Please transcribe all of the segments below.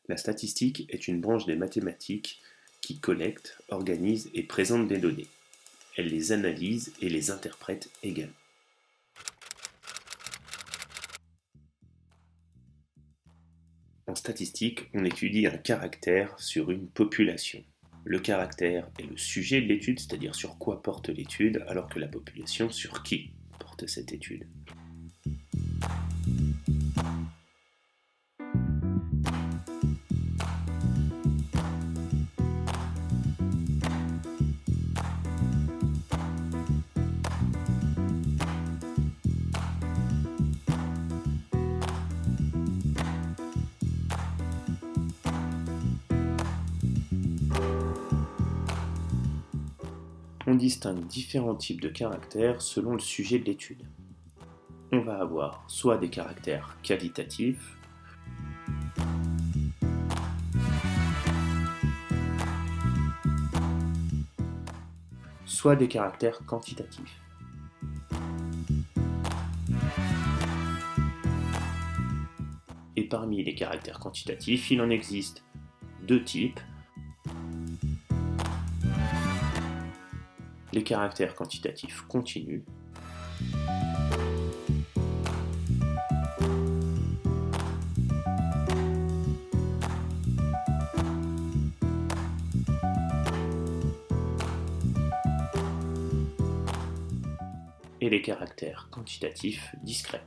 La statistique est une branche des mathématiques qui collecte, organise et présente des données. Elle les analyse et les interprète également. En statistique, on étudie un caractère sur une population. Le caractère est le sujet de l'étude, c'est-à-dire sur quoi porte l'étude, alors que la population sur qui porte cette étude. On distingue différents types de caractères selon le sujet de l'étude. On va avoir soit des caractères qualitatifs, soit des caractères quantitatifs. Et parmi les caractères quantitatifs, il en existe deux types. Les caractères quantitatifs continus et les caractères quantitatifs discrets.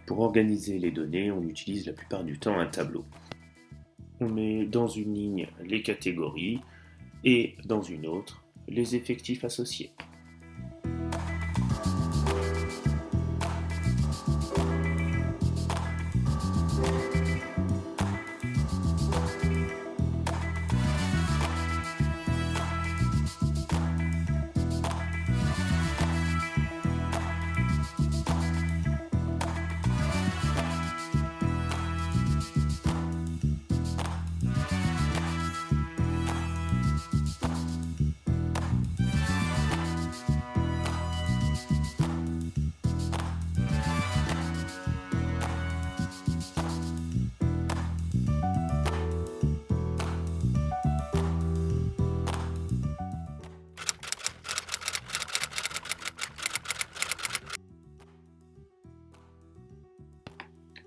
Pour organiser les données, on utilise la plupart du temps un tableau. On met dans une ligne les catégories et dans une autre les effectifs associés.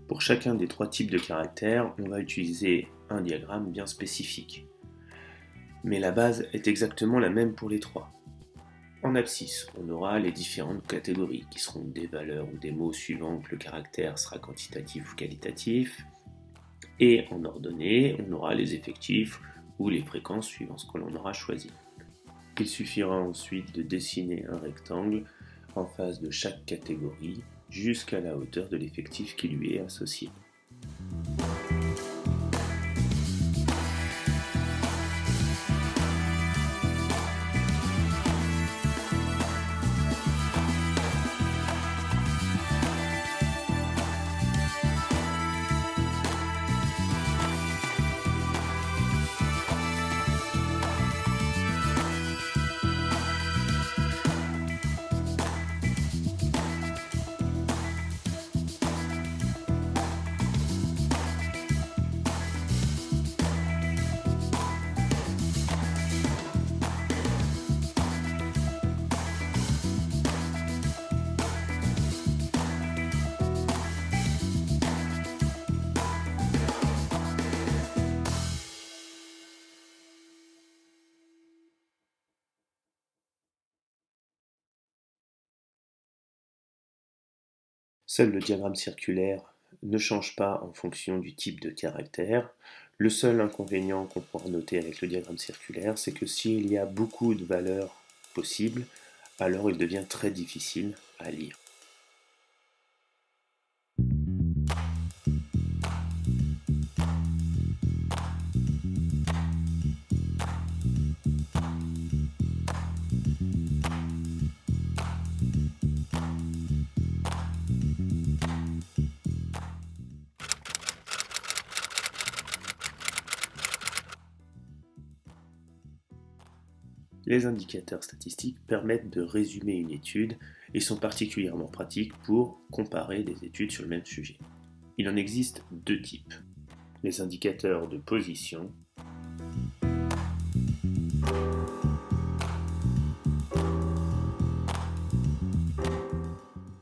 Pour chacun des trois types de caractères, on va utiliser un diagramme bien spécifique. Mais la base est exactement la même pour les trois. En abscisse, on aura les différentes catégories qui seront des valeurs ou des mots suivant que le caractère sera quantitatif ou qualitatif. Et en ordonnée, on aura les effectifs ou les fréquences suivant ce que l'on aura choisi. Il suffira ensuite de dessiner un rectangle en face de chaque catégorie jusqu'à la hauteur de l'effectif qui lui est associé. Seul le diagramme circulaire ne change pas en fonction du type de caractère. Le seul inconvénient qu'on pourra noter avec le diagramme circulaire, c'est que s'il y a beaucoup de valeurs possibles, alors il devient très difficile à lire. Les indicateurs statistiques permettent de résumer une étude et sont particulièrement pratiques pour comparer des études sur le même sujet. Il en existe deux types. Les indicateurs de position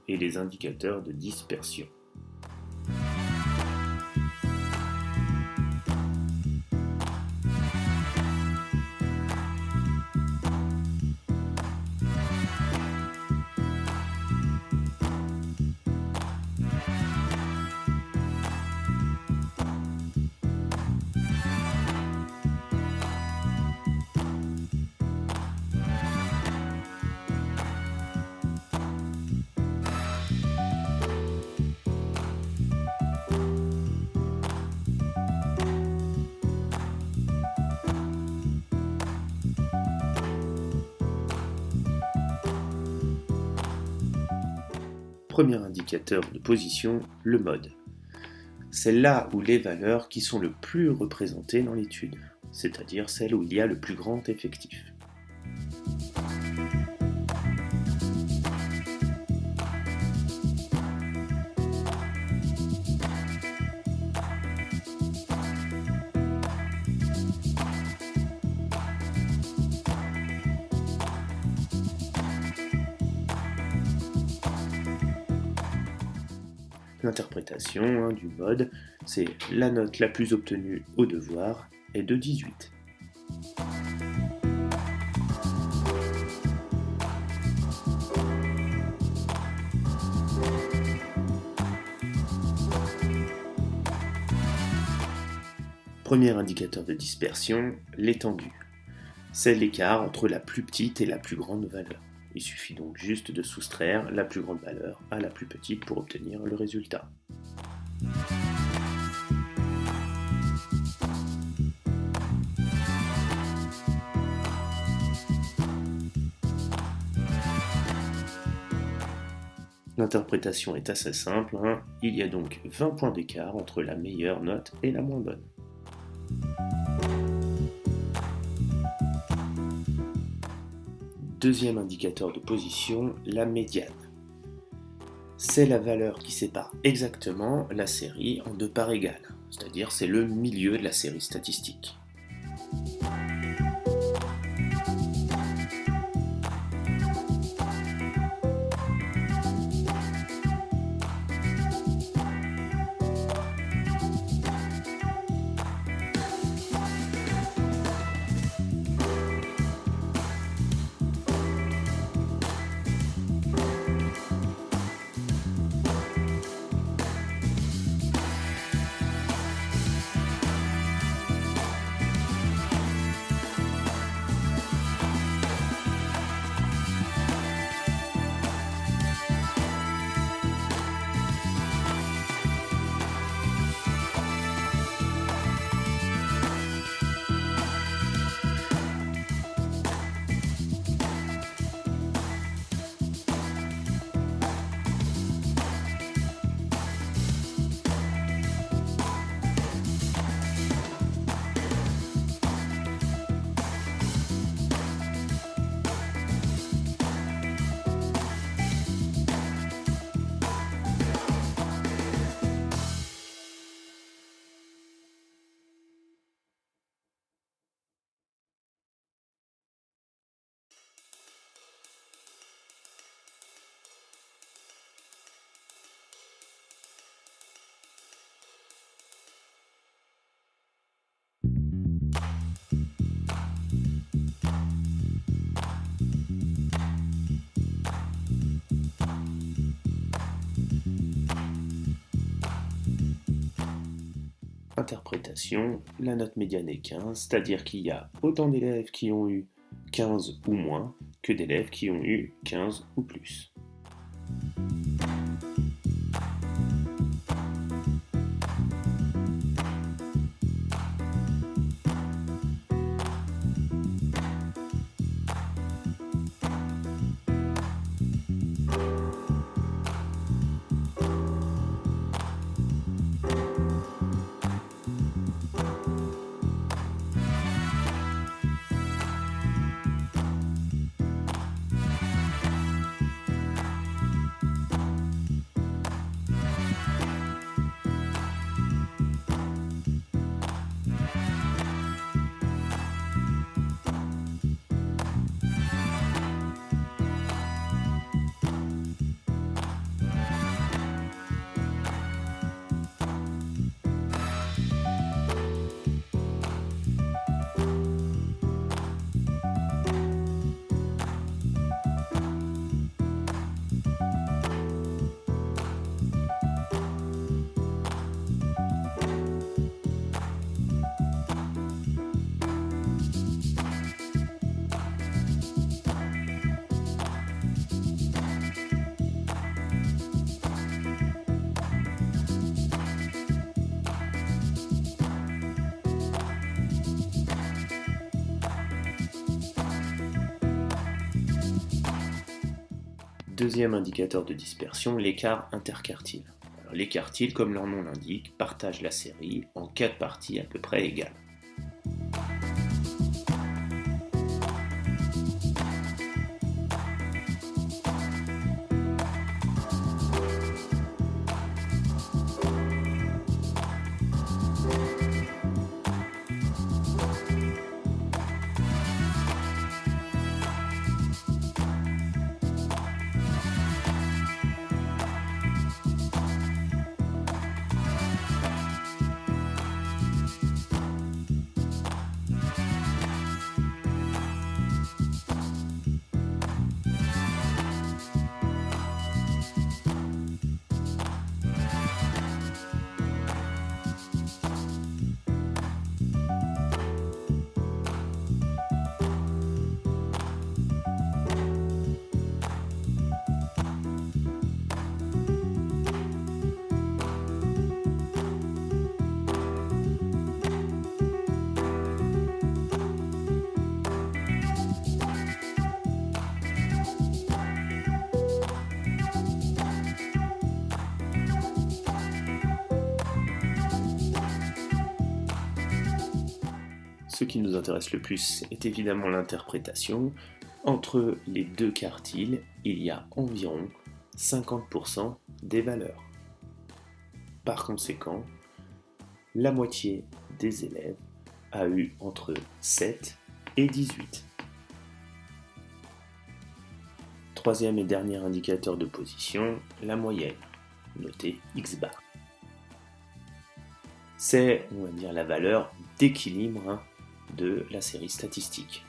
et les indicateurs de dispersion. Premier indicateur de position, le mode. C'est là où les valeurs qui sont le plus représentées dans l'étude, c'est-à-dire celles où il y a le plus grand effectif. L'interprétation du mode, c'est la note la plus obtenue au devoir est de 18. Premier indicateur de dispersion, l'étendue. C'est l'écart entre la plus petite et la plus grande valeur. Il suffit donc juste de soustraire la plus grande valeur à la plus petite pour obtenir le résultat. L'interprétation est assez simple, il y a donc 20 points d'écart entre la meilleure note et la moins bonne. Deuxième indicateur de position, la médiane. C'est la valeur qui sépare exactement la série en deux parts égales, c'est-à-dire c'est le milieu de la série statistique. Interprétation, la note médiane est 15, c'est-à-dire qu'il y a autant d'élèves qui ont eu 15 ou moins que d'élèves qui ont eu 15 ou plus. Deuxième indicateur de dispersion, l'écart interquartile. Alors, les quartiles, comme leur nom l'indique, partagent la série en 4 parties à peu près égales. Ce qui nous intéresse le plus est évidemment l'interprétation. Entre les deux quartiles, il y a environ 50% des valeurs. Par conséquent, la moitié des élèves a eu entre 7 et 18. Troisième et dernier indicateur de position, la moyenne, notée X bar. C'est, on va dire, la valeur d'équilibre de la série statistique.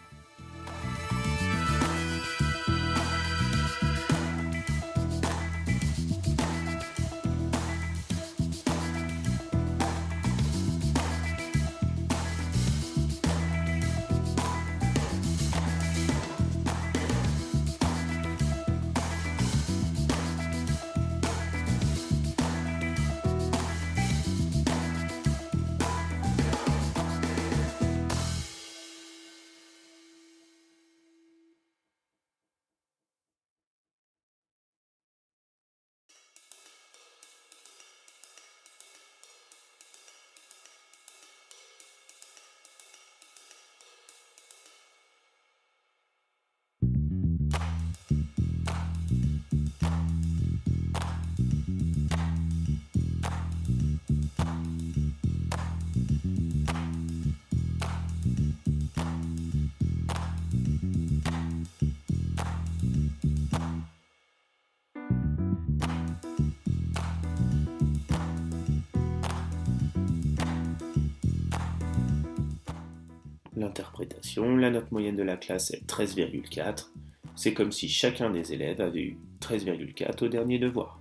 L'interprétation, la note moyenne de la classe est 13,4. C'est comme si chacun des élèves avait eu 13,4 au dernier devoir.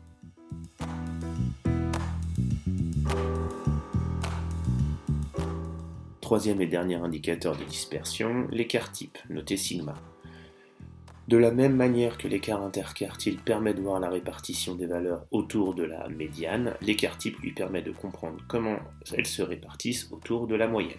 Troisième et dernier indicateur de dispersion, l'écart type, noté sigma. De la même manière que l'écart interquartile permet de voir la répartition des valeurs autour de la médiane, l'écart type lui permet de comprendre comment elles se répartissent autour de la moyenne.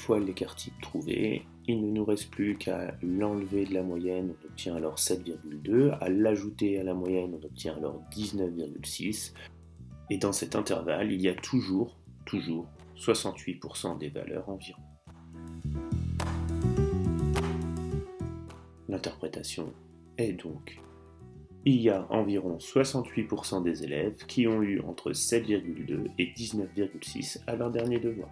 fois l'écart type trouvé, il ne nous reste plus qu'à l'enlever de la moyenne, on obtient alors 7,2, à l'ajouter à la moyenne, on obtient alors 19,6, et dans cet intervalle, il y a toujours 68% des valeurs environ. L'interprétation est donc: il y a environ 68% des élèves qui ont eu entre 7,2 et 19,6 à leur dernier devoir.